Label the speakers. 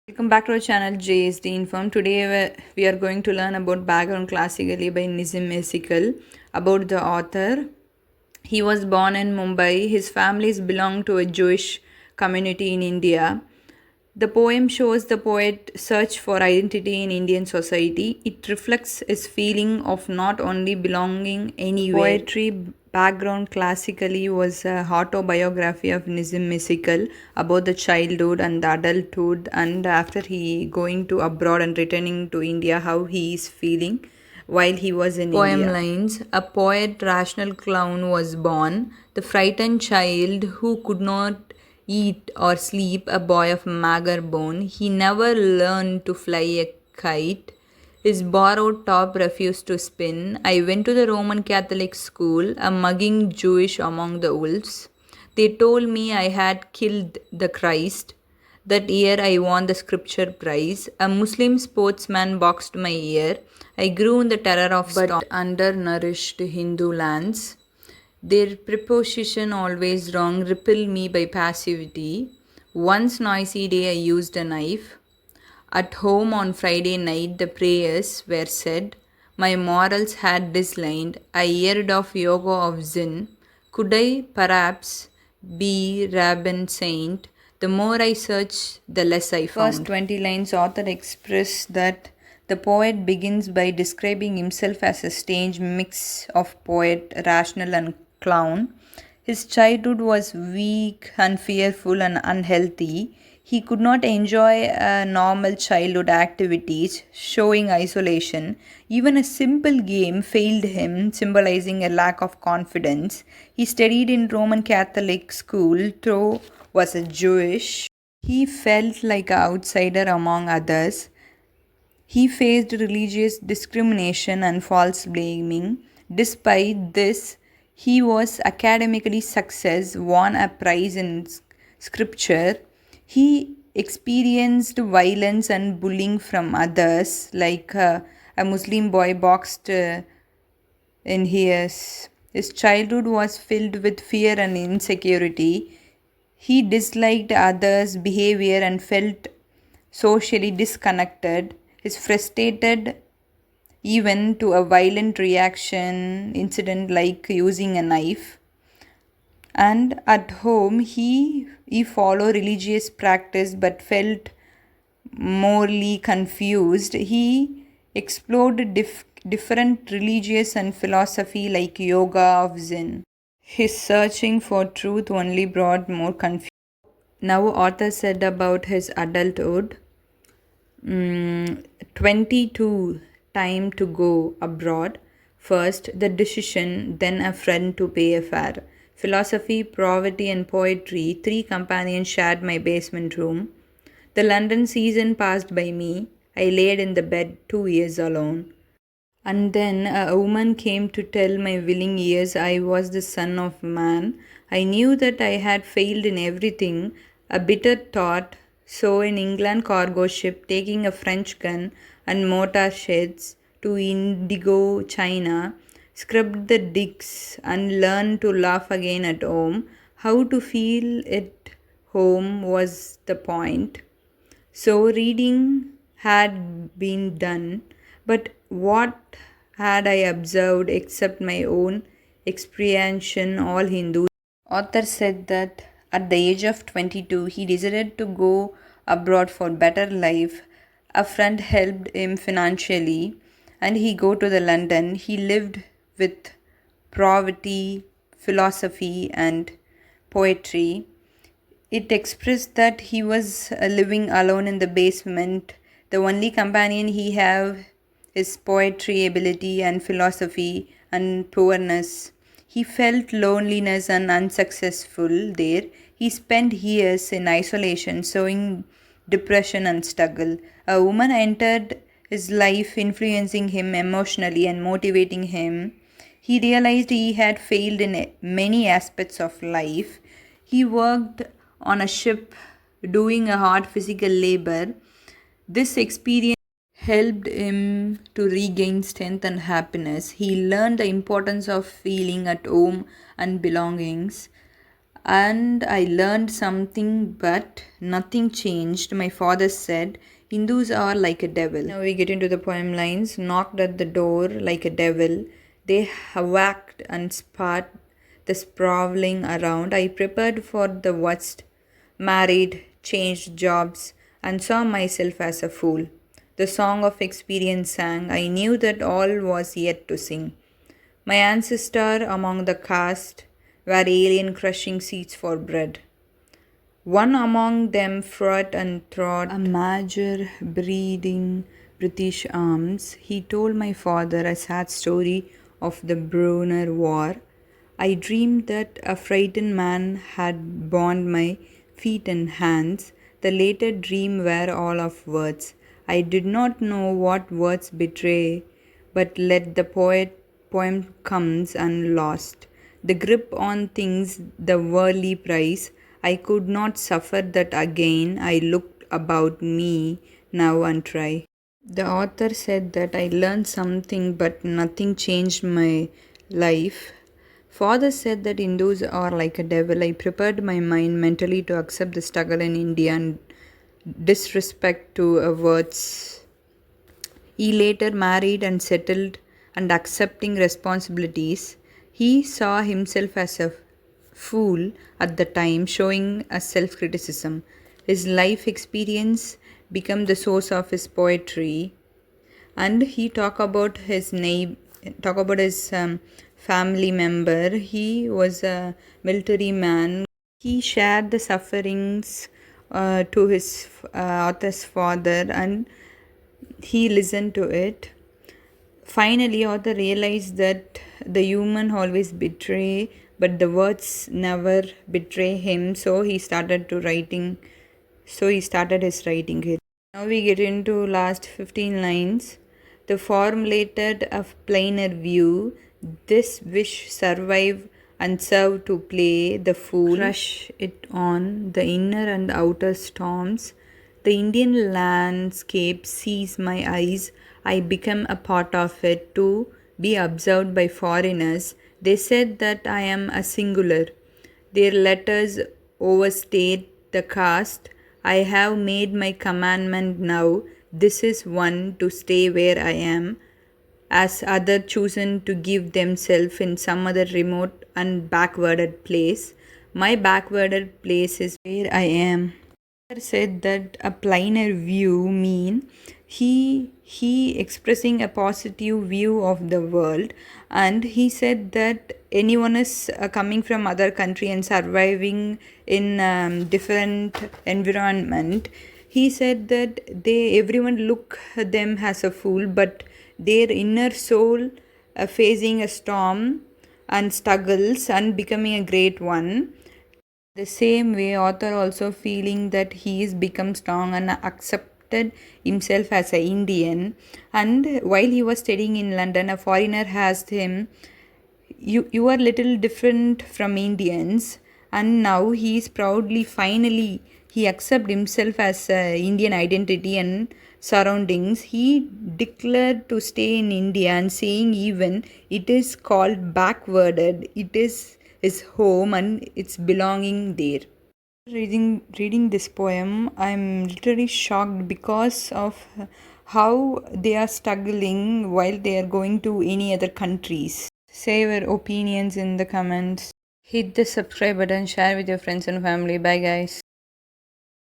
Speaker 1: Welcome back to our channel JSD Inform. Today we are going to learn about background classically by Nissim Ezekiel. About the author. He was born in Mumbai. His families belong to a Jewish community in India. The poem shows the poet search for identity in Indian society. It reflects his feeling of not only belonging anywhere. Poetry background classically was a autobiography of Nizam Misikal about the childhood and the adulthood, and after he going to abroad and returning to India, how he is feeling while he was in Poem India. Lines. A poet rational clown was born, the frightened child who could not eat or sleep, a boy of mager bone. He never learned to fly a kite. His borrowed top refused to spin. I went to the Roman Catholic school, a mugging Jewish among the wolves. They told me I had killed the Christ. That year I won the scripture prize. A Muslim sportsman boxed my ear. I grew in the terror of storm. But undernourished Hindu lands. Their preposition always wrong, repel me by passivity. Once noisy day I used a knife. At home on Friday night the prayers were said. My morals had dislined. I heard of yoga of Zen. Could I perhaps be Rabban saint? The more I searched, the less I found. First 20 lines, author expressed that the poet begins by describing himself as a strange mix of poet, rational, and clown. His childhood was weak and fearful and unhealthy. He could not enjoy normal childhood activities, showing isolation. Even a simple game failed him, symbolizing a lack of confidence. He studied in Roman Catholic school, though was a Jewish. He felt like an outsider among others. He faced religious discrimination and false blaming. Despite this, he was academically success, won a prize in scripture. He experienced violence and bullying from others, like a Muslim boy boxed in his. His childhood was filled with fear and insecurity. He disliked others' behavior and felt socially disconnected. Is frustrated even to a violent reaction incident like using a knife. And at home he followed religious practice but felt morally confused. He explored different religious and philosophy like yoga of Zen. His searching for truth only brought more confusion. Now author said about his adulthood. 22, time to go abroad. First, the decision, then a friend to pay a fare. Philosophy, poverty, and poetry, three companions shared my basement room. The London season passed by me. I laid in the bed 2 years alone. And then a woman came to tell my willing ears I was the son of man. I knew that I had failed in everything, a bitter thought. So in England cargo ship taking a French gun and mortar sheds to Indigo, China, scrubbed the decks and learned to laugh again at home. How to feel at home was the point. So reading had been done, but what had I observed except my own expression? All Hindus. Author said that at the age of 22 he decided to go abroad for better life. A friend helped him financially and he go to the London. He lived with poverty, philosophy and poetry. It expressed that he was living alone in the basement. The only companion he have is poetry ability and philosophy and poorness. He felt loneliness and unsuccessful there. He spent years in isolation, showing depression and struggle. A woman entered his life, influencing him emotionally and motivating him. He realized he had failed in many aspects of life. He worked on a ship doing a hard physical labor. This experience helped him to regain strength and happiness. He learned the importance of feeling at home and belongings. And I learned something, but nothing changed. My father said, Hindus are like a devil. Now we get into the poem lines. Knocked at the door like a devil. They whacked and spat the sprawling around. I prepared for the worst, married, changed jobs, and saw myself as a fool. The song of experience sang. I knew that all was yet to sing. My ancestor among the caste were alien crushing seeds for bread. One among them fought and trod a major breeding British arms. He told my father a sad story of the Brunner War. I dreamed that a frightened man had bound my feet and hands. The later dream were all of words. I did not know what words betray, but let the poem comes and lost. The grip on things, the worldly prize. I could not suffer that again. I looked about me now and try. The author said that I learned something, but nothing changed my life. Father said that Hindus are like a devil. I prepared my mind mentally to accept the struggle in India and disrespect to words. He later married and settled and accepting responsibilities. He saw himself as a fool at the time, showing a self criticism. His life experience became the source of his poetry, and he talk about his family member. He was a military man. He shared the sufferings to his author's father, and he listened to it. Finally, author realized that the human always betray, but the words never betray him. So he started his writing here. Now we get into last 15 lines. The formulated a plainer view. This wish survive and serve to play the fool. Crush it on the inner and outer storms. The Indian landscape sees my eyes. I become a part of it to be observed by foreigners. They said that I am a singular. Their letters overstate the caste. I have made my commandment now. This is one to stay where I am, as other chosen to give themselves in some other remote and backwarded place. My backwarded place is where I am. Said that a plainer view mean he expressing a positive view of the world, and he said that anyone is coming from other country and surviving in different environment. He said that they everyone look them as a fool, but their inner soul facing a storm and struggles and becoming a great one. The same way, author also feeling that he is become strong and accepted himself as an Indian. And while he was studying in London, a foreigner asked him, "You are little different from Indians." And now he is proudly, finally, he accept himself as a Indian identity and surroundings. He declared to stay in India and saying even it is called backwarded. It is his home and it's belonging there. Reading this poem, I'm literally shocked because of how they are struggling while they are going to any other countries. Say your opinions in the comments. Hit the subscribe button, share with your friends and family. Bye guys.